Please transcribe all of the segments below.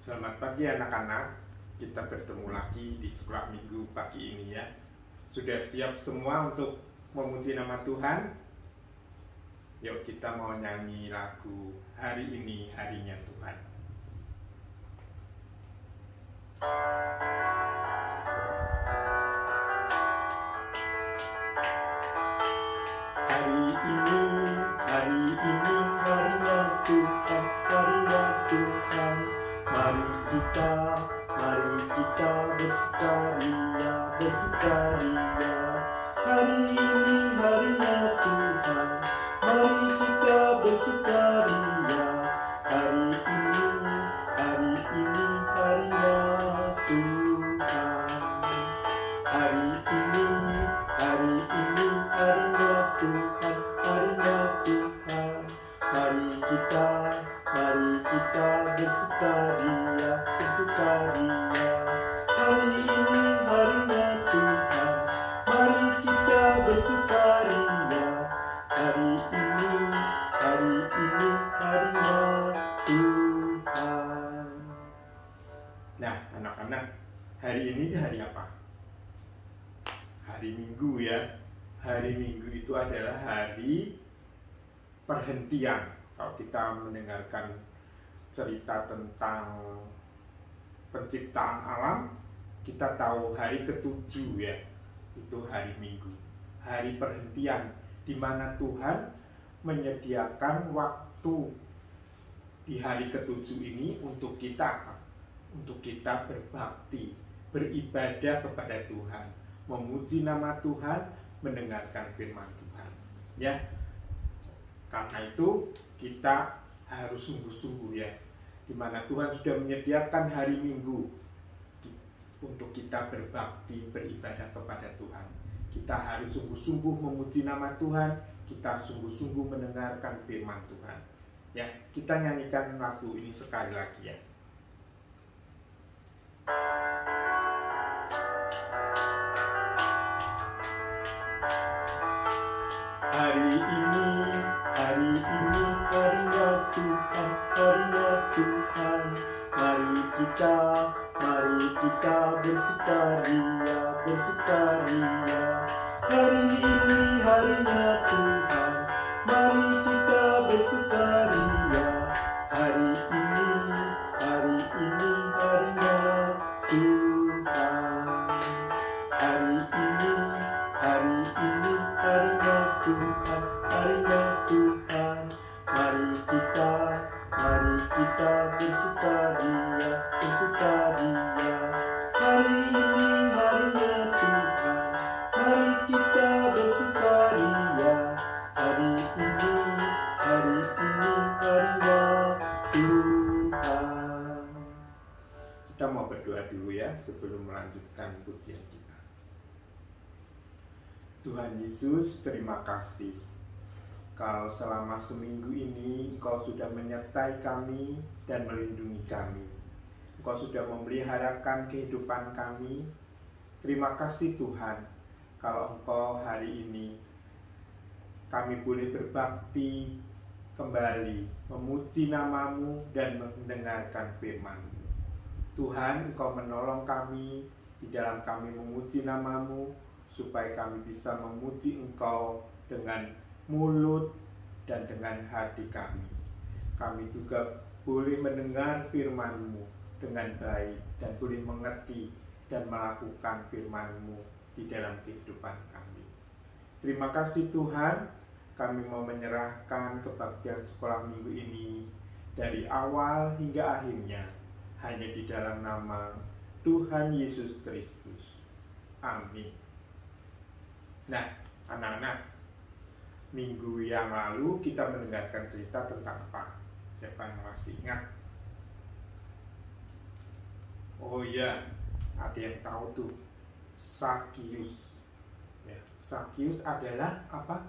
Selamat pagi anak-anak, kita bertemu lagi di sekolah minggu pagi ini ya. Sudah siap semua untuk memuji nama Tuhan? Yuk kita mau nyanyi lagu Hari Ini Harinya Tuhan. Hari ini harinya Tuhan, harinya Tuhan. Mari kita bersukaria, bersukaria. Hari ini harinya Tuhan, mari kita bersukaria. Hari ini harinya Tuhan. Hari ini harinya Tuhan, harinya Tuhan. Mari kita bersukaria, bersukaria. Hari ini harinya Tuhan, mari kita bersukaria. Hari ini harinya Tuhan. Nah, anak-anak, hari ini hari apa? Hari Minggu ya. Hari Minggu itu adalah hari perhentian. Kalau kita mendengarkan cerita tentang penciptaan alam, kita tahu hari ke-7 ya, itu hari Minggu, hari perhentian, di mana Tuhan menyediakan waktu di hari ke-7 ini untuk kita berbakti, beribadah kepada Tuhan, memuji nama Tuhan, mendengarkan firman Tuhan ya. Karena itu kita harus sungguh-sungguh ya, di mana Tuhan sudah menyediakan hari Minggu untuk kita berbakti, beribadah kepada Tuhan. Kita harus sungguh-sungguh memuji nama Tuhan, kita sungguh-sungguh mendengarkan firman Tuhan ya. Kita nyanyikan lagu ini sekali lagi ya. Hari ini harinya Tuhan, harinya Tuhan. Mari kita bersukaria, bersukaria. Hari ini harinya Tuhan, mari kita bersukaria. Hari ini harinya Tuhan. Hari ini harinya Tuhan, harinya Tuhan. Mari kita bersukaria, bersukaria. Hari ini harinya Tuhan, mari kita bersukaria. Hari ini harinya Tuhan. Kita mau berdoa dulu ya sebelum melanjutkan pujian kita. Tuhan Yesus, terima kasih. Kalau selama seminggu ini Engkau sudah menyertai kami dan melindungi kami. Engkau sudah memeliharakan kehidupan kami. Terima kasih Tuhan, kalau Engkau hari ini kami boleh berbakti kembali, memuji nama-Mu dan mendengarkan firman-Mu. Tuhan, Engkau menolong kami di dalam kami memuji nama-Mu, supaya kami bisa memuji Engkau dengan mulut dan dengan hati kami. Kami juga boleh mendengar firman-Mu dengan baik dan boleh mengerti dan melakukan firman-Mu di dalam kehidupan kami. Terima kasih Tuhan, kami mau menyerahkan kebaktian sekolah minggu ini dari awal hingga akhirnya hanya di dalam nama Tuhan Yesus Kristus. Amin. Nah, anak-anak, minggu yang lalu kita mendengarkan cerita tentang apa? Siapa yang masih ingat? Oh iya, ada yang tahu tuh, Sakius. Ya, Sakius adalah apa?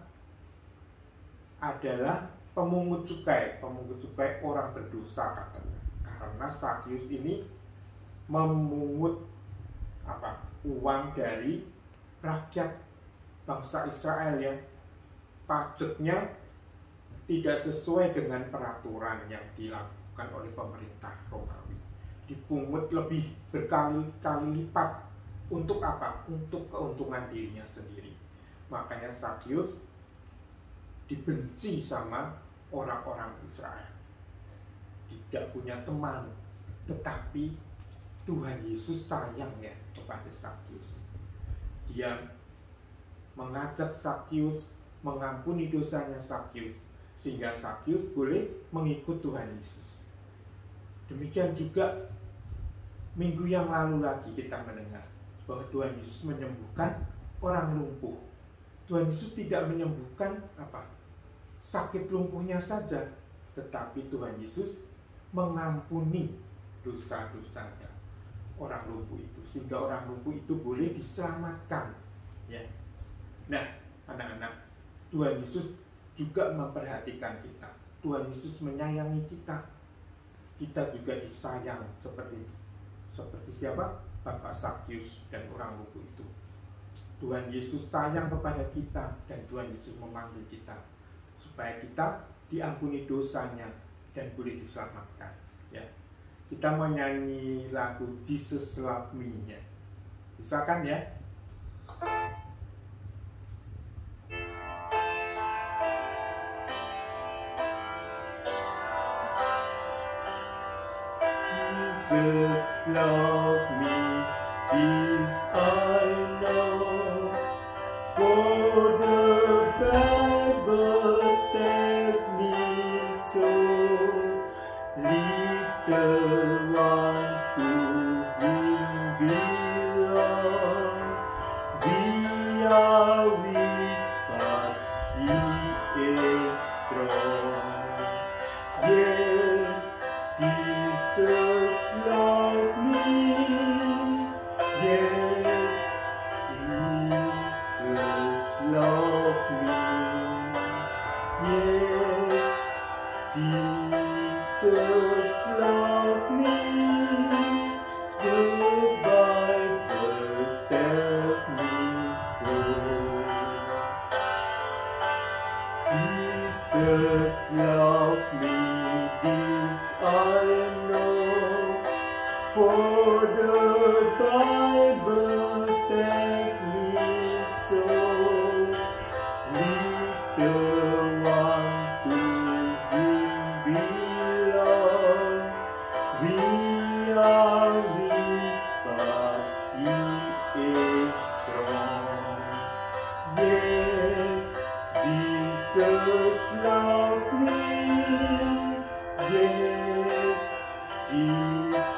Adalah pemungut cukai orang berdosa katanya. Karena Sakius ini memungut apa? Uang dari rakyat bangsa Israel ya. Pajaknya tidak sesuai dengan peraturan yang dilakukan oleh pemerintah Romawi. Dipungut lebih berkali-kali lipat. Untuk apa? Untuk keuntungan dirinya sendiri. Makanya Sakius dibenci sama orang-orang Israel. Tidak punya teman. Tetapi Tuhan Yesus sayang ya kepada Sakius. Dia mengajak Sakius, mengampuni dosanya Sakius, sehingga Sakius boleh mengikut Tuhan Yesus. Demikian juga minggu yang lalu lagi kita mendengar bahwa Tuhan Yesus menyembuhkan orang lumpuh. Tuhan Yesus tidak menyembuhkan apa? Sakit lumpuhnya saja, tetapi Tuhan Yesus mengampuni dosa-dosanya orang lumpuh itu, sehingga orang lumpuh itu boleh diselamatkan. Ya. Nah, anak-anak, Tuhan Yesus juga memperhatikan kita. Tuhan Yesus menyayangi kita. Kita juga disayang seperti siapa? Bapak Sakius dan orang lumpuh itu. Tuhan Yesus sayang kepada kita dan Tuhan Yesus memanggil kita supaya kita diampuni dosanya dan boleh diselamatkan. Ya, kita mau nyanyi lagu Jesus Love Me-nya. Bisa kan ya? Jesus love me, this I know, for the Bible tells me so. Little one to Him belong. We are weak, but He is strong. Yes, Jesus love me. Yes, Jesus love me. Yes, Jesus love me. The Bible tells me so. Jesus love me, this I know, for the Bible tells me so. Little one to Him belong. We are weak, but He is strong. Yes, Jesus love me. Yes, Jesus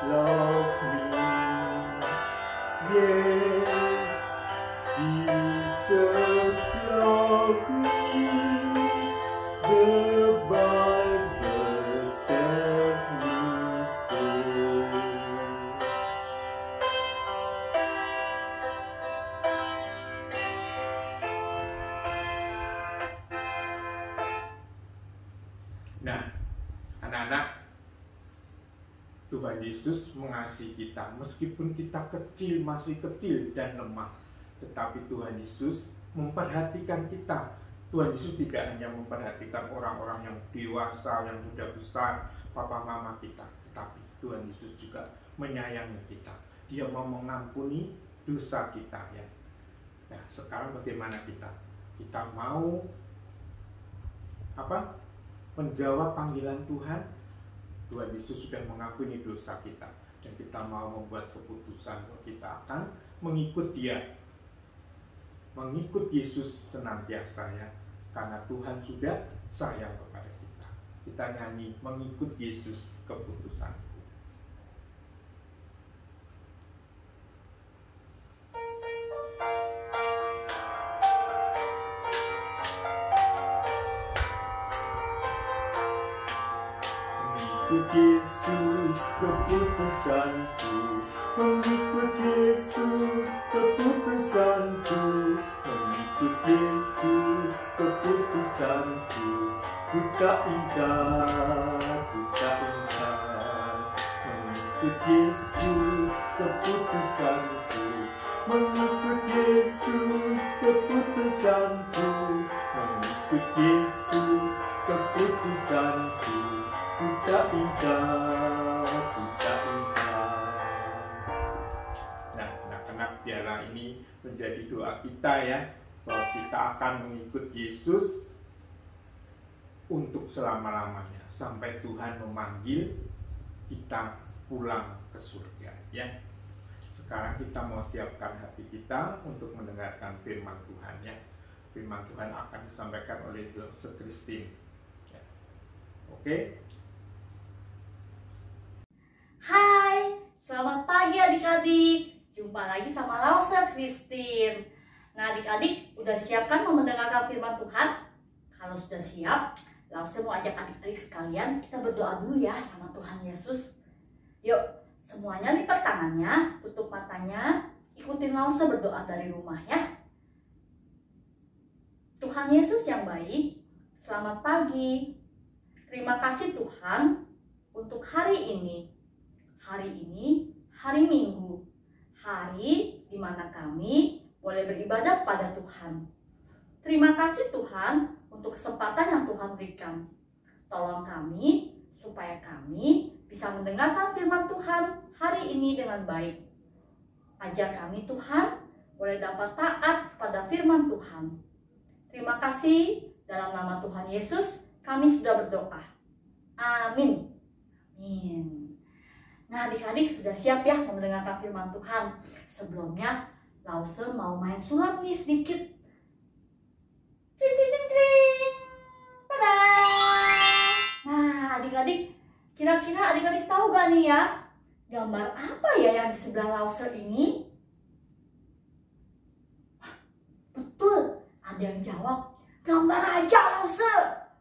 love me. Yes, Jesus love me. The Bible tells me so. Nah, anak-anak, Tuhan Yesus mengasihi kita meskipun kita kecil, masih kecil dan lemah. Tetapi Tuhan Yesus memperhatikan kita. Tuhan Yesus tidak hanya memperhatikan orang-orang yang dewasa, yang sudah besar, papa mama kita, tetapi Tuhan Yesus juga menyayangi kita. Dia mau mengampuni dosa kita, ya. Nah, sekarang bagaimana kita? Kita mau menjawab panggilan Tuhan. Tuhan Yesus sudah mengampuni dosa kita, dan kita mau membuat keputusan bahwa kita akan mengikut Dia, mengikut Yesus senantiasa, ya. Karena Tuhan sudah sayang kepada kita. Kita nyanyi mengikut Yesus keputusanku. Mengikut Yesus keputusanku, mengikut Yesus keputusanku, mengikut Yesus keputusanku. Ku tak ingkar, ku tak ingkar. Mengikut Yesus keputusanku, mengikut Yesus keputusanku, mengikut Yesus keputusanku. Ku tak ingkar, ku tak ingkar. Nah, anak-anak, biarlah ini menjadi doa kita, ya, bahwa kita akan mengikut Yesus untuk selama-lamanya sampai Tuhan memanggil kita pulang ke surga, ya. Sekarang kita mau siapkan hati kita untuk mendengarkan firman Tuhan, ya. Firman Tuhan akan disampaikan oleh Lause Christine, ya. Oke. Hai, selamat pagi adik-adik. Jumpa lagi sama Lause Christine. Nah, adik-adik udah siapkan mau mendengarkan firman Tuhan? Kalau sudah siap, Lause mau ajak adik-adik sekalian kita berdoa dulu ya sama Tuhan Yesus. Yuk, semuanya lipat tangannya, tutup matanya, ikutin Lause berdoa dari rumah, ya. Tuhan Yesus yang baik, selamat pagi. Terima kasih Tuhan untuk hari ini. Hari ini hari Minggu, hari di mana kami boleh beribadah pada Tuhan. Terima kasih Tuhan untuk kesempatan yang Tuhan berikan. Tolong kami supaya kami bisa mendengarkan firman Tuhan hari ini dengan baik. Ajar kami Tuhan boleh dapat taat pada firman Tuhan. Terima kasih, dalam nama Tuhan Yesus kami sudah berdoa. Amin. Amin. Nah, adik-adik sudah siap ya mendengarkan firman Tuhan. Sebelumnya, Lause mau main sulap nih sedikit. Cing, cing, cing, cing. Tada! Nah, adik-adik, kira-kira adik-adik tahu gak nih ya, gambar apa ya yang di sebelah Lause ini? Betul, ada yang jawab, gambar raja Lause.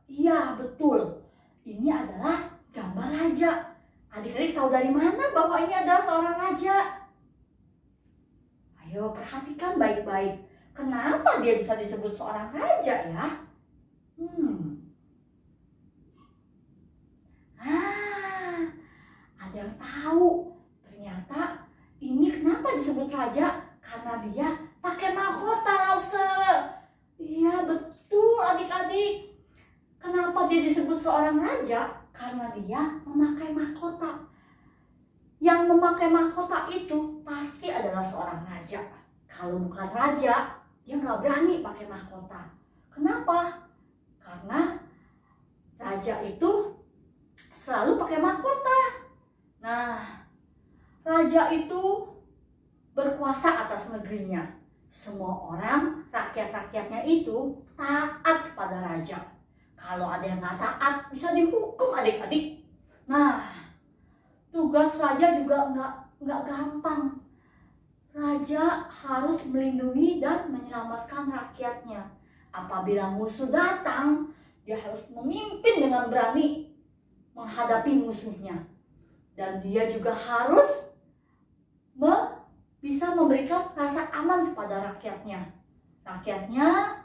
Iya, betul. Ini adalah gambar raja. Adik-adik tahu dari mana bahwa ini adalah seorang raja? Ayo perhatikan baik-baik. Kenapa dia bisa disebut seorang raja ya? Ada yang tahu. Ternyata ini kenapa disebut raja? Karena dia pakai mahkota, Lause. Iya betul adik-adik. Kenapa dia disebut seorang raja? Karena dia memakai mahkota. Yang memakai mahkota itu pasti adalah seorang raja. Kalau bukan raja, dia nggak berani pakai mahkota. Kenapa? Karena raja itu selalu pakai mahkota. Nah, raja itu berkuasa atas negerinya. Semua orang, rakyat-rakyatnya itu taat kepada raja. Kalau ada yang nggak taat, bisa dihukum adik-adik. Nah, tugas raja juga nggak gampang. Raja harus melindungi dan menyelamatkan rakyatnya. Apabila musuh datang, dia harus memimpin dengan berani menghadapi musuhnya. Dan dia juga harus bisa memberikan rasa aman kepada rakyatnya. Rakyatnya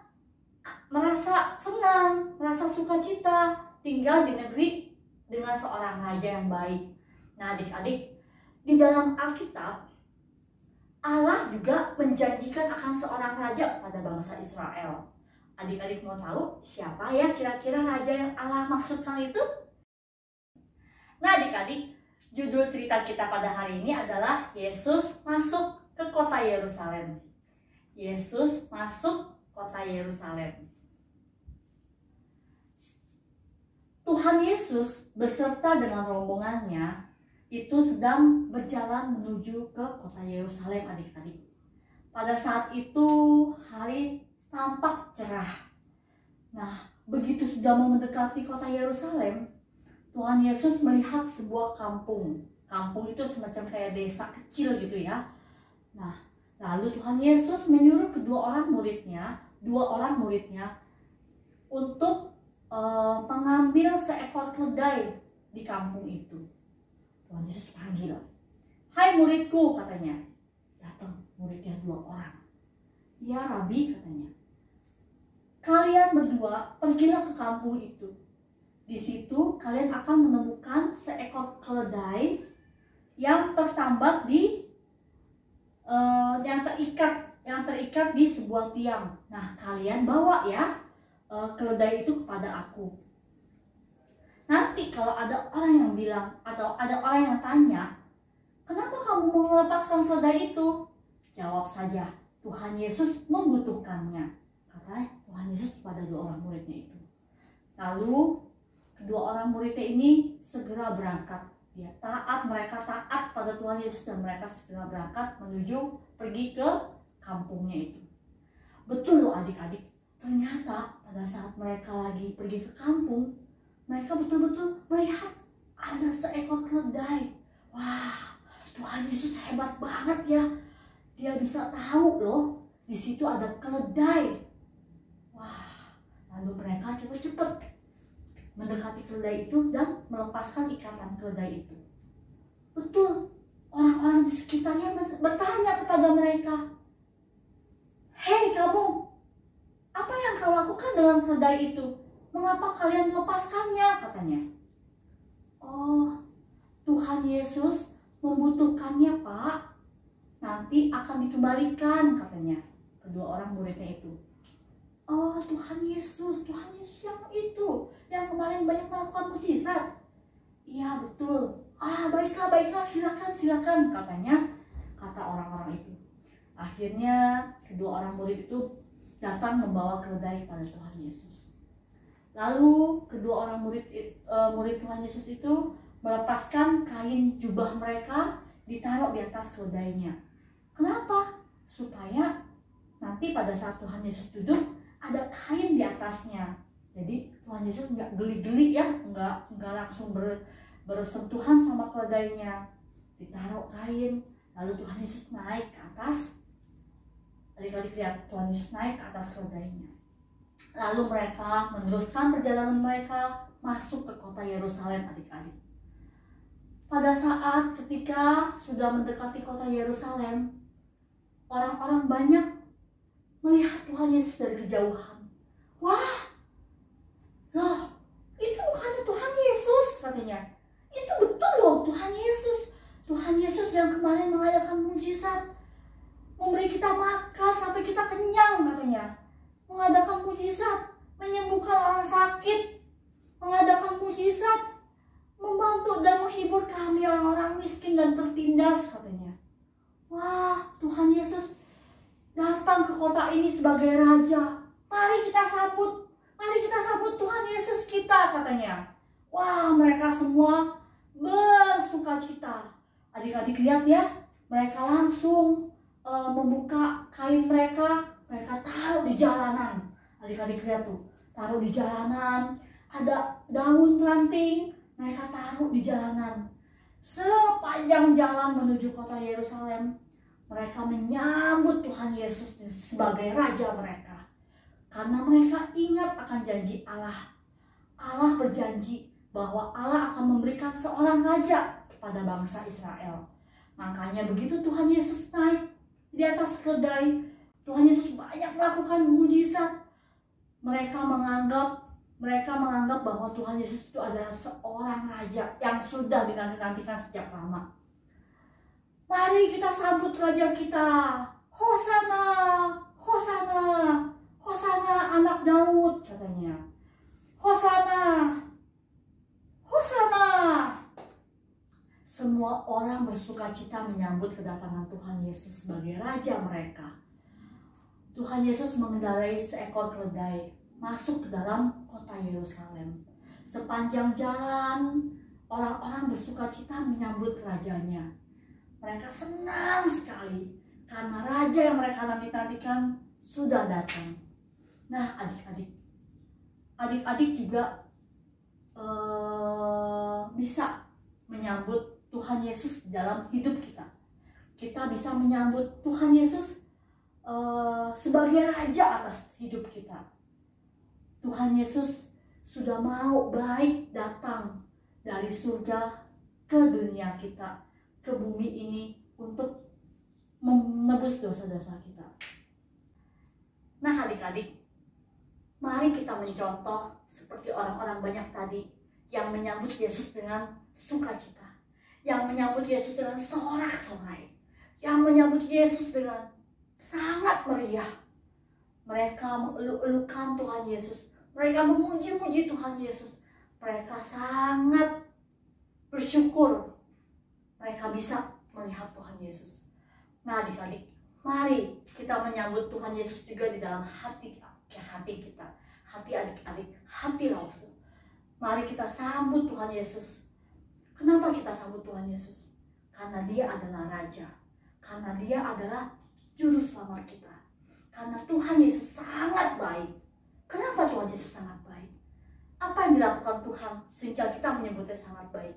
merasa senang, merasa sukacita tinggal di negeri dengan seorang raja yang baik. Nah adik-adik, di dalam Alkitab, Allah juga menjanjikan akan seorang raja kepada bangsa Israel. Adik-adik mau tahu siapa ya kira-kira raja yang Allah maksudkan itu? Nah adik-adik, judul cerita kita pada hari ini adalah Yesus masuk ke kota Yerusalem. Yesus masuk kota Yerusalem. Tuhan Yesus beserta dengan rombongannya itu sedang berjalan menuju ke kota Yerusalem adik-adik. Pada saat itu hari tampak cerah. Nah, begitu sudah mau mendekati kota Yerusalem, Tuhan Yesus melihat sebuah kampung. Kampung itu semacam kayak desa kecil gitu ya. Nah, lalu Tuhan Yesus menyuruh dua orang muridnya untuk mengambil seekor keledai di kampung itu. Tuhan Yesus panggil, "Hai muridku," katanya. Datang muridnya 2 orang. "Ya Rabi," katanya, "kalian berdua pergilah ke kampung itu. Di situ kalian akan menemukan seekor keledai yang tertambat yang terikat di sebuah tiang. Nah, kalian bawa ya keledai itu kepada aku. Nanti kalau ada orang yang bilang atau ada orang yang tanya, 'Kenapa kamu mau melepaskan keledai itu?' Jawab saja, 'Tuhan Yesus membutuhkannya,' kata Tuhan Yesus kepada 2 orang muridnya itu. Lalu kedua orang muridnya ini segera berangkat. Mereka taat pada Tuhan Yesus dan mereka segera berangkat menuju pergi ke kampungnya itu. Betul loh adik-adik, ternyata pada saat mereka lagi pergi ke kampung, mereka betul-betul melihat ada seekor keledai. Wah, Tuhan Yesus hebat banget ya. Dia bisa tahu loh, di situ ada keledai. Wah, lalu mereka cepat-cepat mendekati keledai itu dan melepaskan ikatan keledai itu. Betul, orang-orang di sekitarnya bertanya kepada mereka, "Hei kamu, apa yang kau lakukan dengan keledai itu? Mengapa kalian melepaskannya?" katanya. "Oh, Tuhan Yesus membutuhkannya, Pak. Nanti akan dikembalikan," katanya kedua orang muridnya itu. "Oh, Tuhan Yesus yang itu, yang kemarin banyak melakukan mukjizat." "Iya, betul." Baiklah, silakan," kata orang-orang itu. Akhirnya kedua orang murid itu datang membawa keledai pada Tuhan Yesus. Lalu kedua orang murid Tuhan Yesus itu melepaskan kain jubah mereka, ditaruh di atas keledainya. Kenapa? Supaya nanti pada saat Tuhan Yesus duduk ada kain di atasnya. Jadi Tuhan Yesus nggak geli-geli ya, nggak langsung bersentuhan sama keledainya. Ditaruh kain, lalu Tuhan Yesus naik ke atas. Adik-adik lihat, Tuhan Yesus naik ke atas keledainya. Lalu mereka meneruskan perjalanan mereka masuk ke kota Yerusalem adik-adik. Pada saat ketika sudah mendekati kota Yerusalem, orang-orang banyak melihat Tuhan Yesus dari kejauhan. "Wah, loh, itu bukannya Tuhan Yesus," katanya. "Itu betul loh Tuhan Yesus. Tuhan Yesus yang kemarin mengadakan mujizat, memberi kita makan sampai kita kenyang," katanya. "Mengadakan mujizat, menyembuhkan orang sakit, mengadakan mujizat, membantu dan menghibur kami orang-orang miskin dan tertindas," katanya. Wah, Tuhan Yesus datang ke kota ini sebagai raja. Mari kita sambut Tuhan Yesus kita," katanya. Wah, mereka semua bersukacita. Adik-adik lihat ya, mereka langsung membuka kain mereka taruh di jalanan. Adik-adik lihat tuh, taruh di jalanan. Ada daun ranting, mereka taruh di jalanan. Sepanjang jalan menuju kota Yerusalem, mereka menyambut Tuhan Yesus sebagai raja mereka. Karena mereka ingat akan janji Allah. Allah berjanji bahwa Allah akan memberikan seorang raja kepada bangsa Israel. Makanya begitu Tuhan Yesus naik di atas keledai, Tuhan Yesus banyak melakukan mujizat. Mereka menganggap Mereka menganggap bahwa Tuhan Yesus itu adalah seorang raja yang sudah dinanti-nantikan sejak lama. Mari kita sambut raja kita. Hosana, Hosana, Hosana anak Daud, katanya. Hosana, Hosana. Semua orang bersukacita menyambut kedatangan Tuhan Yesus sebagai raja mereka. Tuhan Yesus mengendarai seekor keledai masuk ke dalam kota Yerusalem. Sepanjang jalan, orang-orang bersukacita menyambut rajanya. Mereka senang sekali karena raja yang mereka nanti-nantikan sudah datang. Nah, adik-adik juga bisa menyambut Tuhan Yesus dalam hidup kita. Kita bisa menyambut Tuhan Yesus sebagai raja atas hidup kita. Tuhan Yesus sudah mau baik datang dari surga ke dunia kita, ke bumi ini untuk menebus dosa-dosa kita. Nah, adik-adik, mari kita mencontoh seperti orang-orang banyak tadi yang menyambut Yesus dengan sukacita, yang menyambut Yesus dengan sorak-sorai, yang menyambut Yesus dengan sangat meriah. Mereka mengeluk-elukan Tuhan Yesus, mereka memuji-muji Tuhan Yesus, mereka sangat bersyukur mereka bisa melihat Tuhan Yesus. Nah, adik-adik, mari kita menyambut Tuhan Yesus juga di dalam hati kita, hati adik-adik, hati Lause. Mari kita sambut Tuhan Yesus. Kenapa kita sambut Tuhan Yesus? Karena Dia adalah Raja, karena Dia adalah Juru Selamat kita, karena Tuhan Yesus sangat baik. Kenapa Tuhan Yesus sangat baik? Apa yang dilakukan Tuhan sehingga kita menyebutnya sangat baik?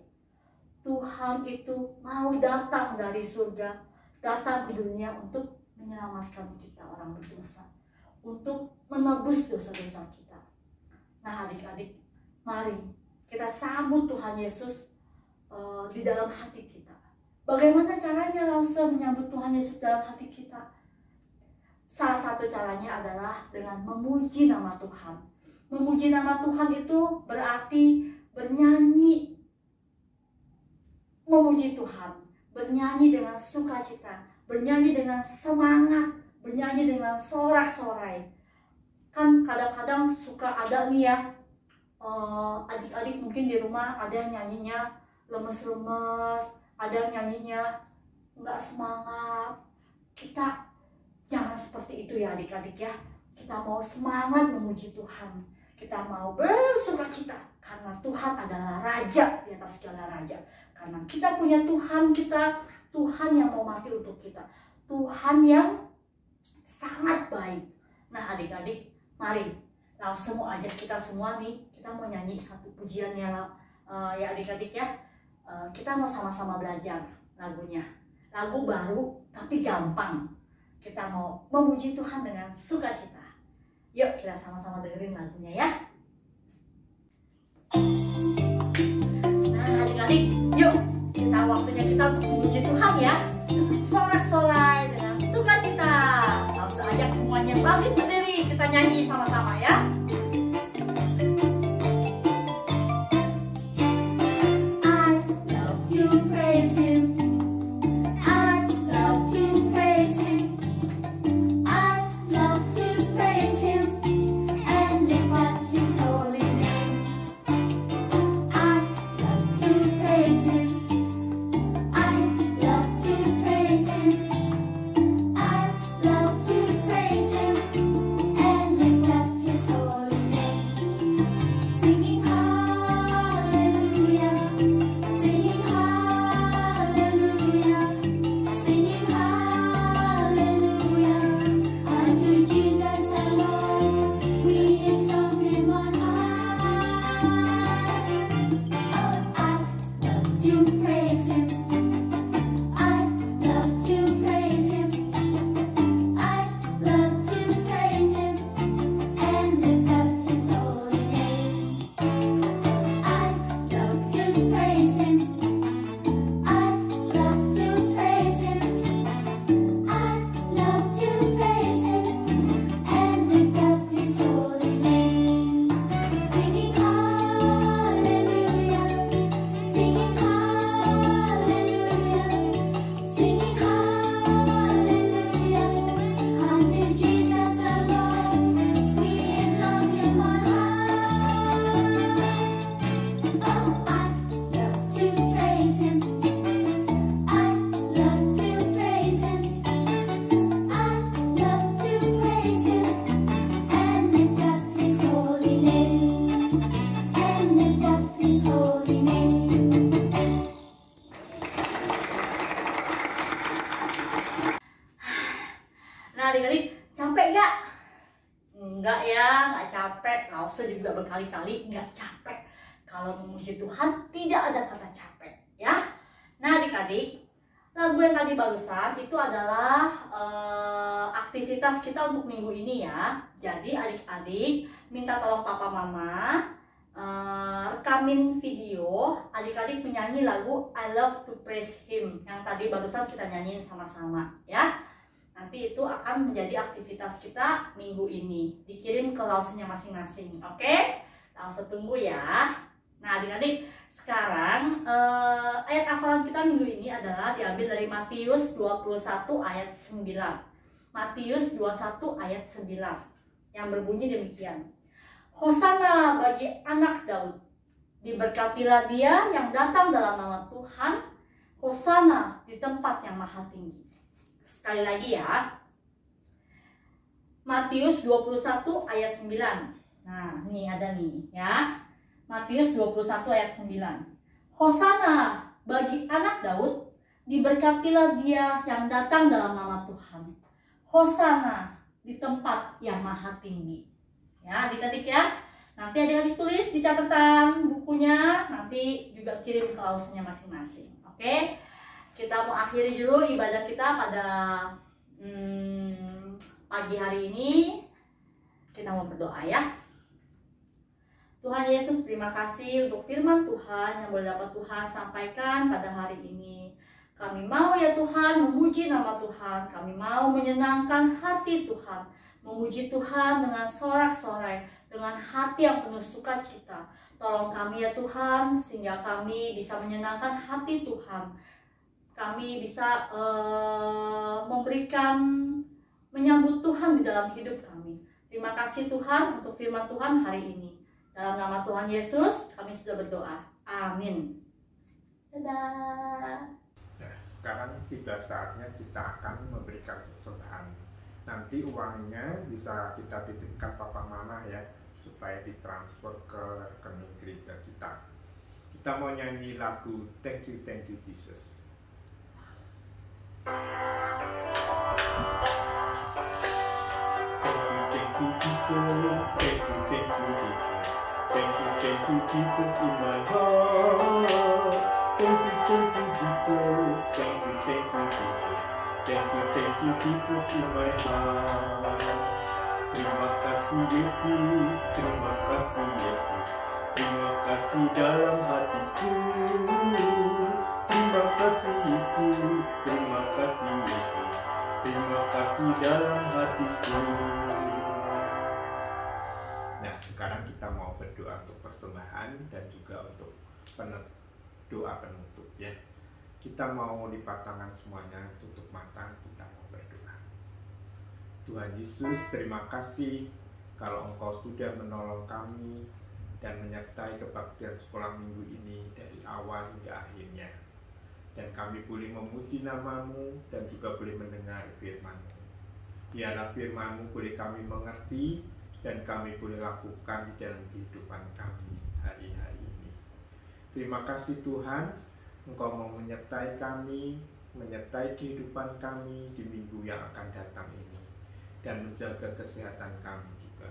Tuhan itu mau datang dari surga, datang ke dunia untuk menyelamatkan kita orang berdosa, untuk menebus dosa-dosa kita. Nah, adik-adik, mari kita sambut Tuhan Yesus di dalam hati kita. Bagaimana caranya Lause menyambut Tuhan Yesus dalam hati kita? Salah satu caranya adalah dengan memuji nama Tuhan. Memuji nama Tuhan itu berarti bernyanyi, memuji Tuhan, bernyanyi dengan sukacita, bernyanyi dengan semangat, bernyanyi dengan sorak-sorai. Kan kadang-kadang suka ada nih ya, adik-adik mungkin di rumah ada yang nyanyinya lemes-lemes, ada yang nyanyinya nggak semangat. Kita jangan seperti itu ya adik-adik ya. Kita mau semangat memuji Tuhan. Kita mau bersukacita karena Tuhan adalah Raja di atas segala raja. Karena kita punya Tuhan kita, Tuhan yang mau mati untuk kita, Tuhan yang sangat baik. Nah, adik-adik, mari Lause mau ajak kita semua nih, kita mau nyanyi satu pujian ya adik-adik ya. Kita mau sama-sama belajar lagunya. Lagu baru tapi gampang. Kita mau memuji Tuhan dengan sukacita. Yuk kita sama-sama dengerin lagunya ya. Nah, adik-adik, yuk kita waktunya kita memuji Tuhan ya. Sorak-sorai dengan sukacita. Lause ajak semuanya bangkit berdiri, kita nyanyi sama-sama ya. His Lause juga berkali-kali nggak capek. Kalau memuji Tuhan tidak ada kata capek, ya. Nah adik-adik, lagu yang tadi barusan itu adalah aktivitas kita untuk minggu ini ya. Jadi adik-adik minta tolong papa mama rekamin video adik-adik menyanyi lagu I Love to Praise Him yang tadi barusan kita nyanyiin sama-sama ya. Nanti itu akan menjadi aktivitas kita minggu ini. Dikirim ke Lause-nya masing-masing. Oke? Lause tunggu ya. Nah adik-adik, sekarang ayat hafalan kita minggu ini adalah diambil dari Matius 21 ayat 9. Matius 21 ayat 9 yang berbunyi demikian. Hosana bagi anak Daud, diberkatilah dia yang datang dalam nama Tuhan, hosana di tempat yang maha tinggi. Sekali lagi ya, Matius 21 ayat 9. Nah ini ada nih ya, Matius 21 ayat 9. Hosana bagi anak Daud, diberkatilah dia yang datang dalam nama Tuhan, hosana di tempat yang maha tinggi. Ya adik-adik ya, nanti adik-adik tulis di catatan bukunya, nanti juga kirim ke Lause-nya masing-masing. Oke, kita mau akhiri dulu ibadah kita pada pagi hari ini. Kita mau berdoa ya. Tuhan Yesus, terima kasih untuk firman Tuhan yang boleh dapat Tuhan sampaikan pada hari ini. Kami mau ya Tuhan memuji nama Tuhan, kami mau menyenangkan hati Tuhan, memuji Tuhan dengan sorak-sorai, dengan hati yang penuh sukacita. Tolong kami ya Tuhan, sehingga kami bisa menyenangkan hati Tuhan. Kami bisa menyambut Tuhan di dalam hidup kami. Terima kasih Tuhan untuk firman Tuhan hari ini. Dalam nama Tuhan Yesus, kami sudah berdoa. Amin. Dadah. Nah, sekarang tiba saatnya kita akan memberikan persembahan. Nanti uangnya bisa kita titipkan papa mama ya, supaya ditransfer ke rekening gereja kita. Kita mau nyanyi lagu Thank You Jesus. Thank you Jesus, thank you Jesus. Thank you Jesus in my heart. Thank you Jesus, thank you Jesus. Thank you Jesus in my heart. Terima kasih Yesus, terima kasih Yesus. Terima kasih dalam hatiku. Terima kasih Yesus, terima kasih Yesus. Terima kasih dalam hatiku. Nah, sekarang kita mau berdoa untuk persembahan dan juga untuk doa penutup ya. Kita mau lipat tangan semuanya, tutup mata, kita mau berdoa. Tuhan Yesus, terima kasih kalau Engkau sudah menolong kami dan menyertai kebaktian sekolah minggu ini dari awal hingga akhirnya. Dan kami boleh memuji nama-Mu dan juga boleh mendengar firman-Mu. Biarlah firman-Mu boleh kami mengerti dan kami boleh lakukan di dalam kehidupan kami hari-hari ini. Terima kasih Tuhan, Engkau mau menyertai kami, menyertai kehidupan kami di minggu yang akan datang ini, dan menjaga kesehatan kami juga,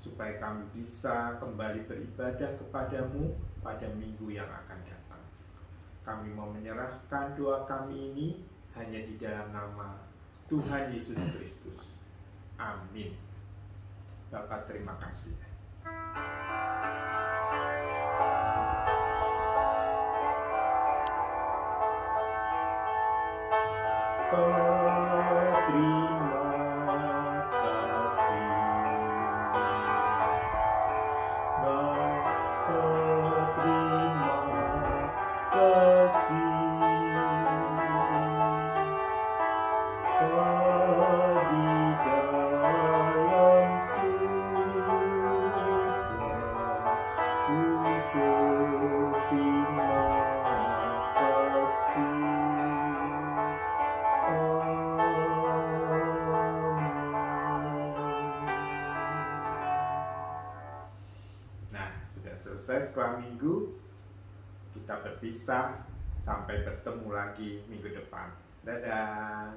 supaya kami bisa kembali beribadah kepadamu pada minggu yang akan datang. Kami mau menyerahkan doa kami ini hanya di dalam nama Tuhan Yesus Kristus. Amin. Bapak terima kasih. Selesai sekolah minggu, kita berpisah sampai bertemu lagi minggu depan. Dadah.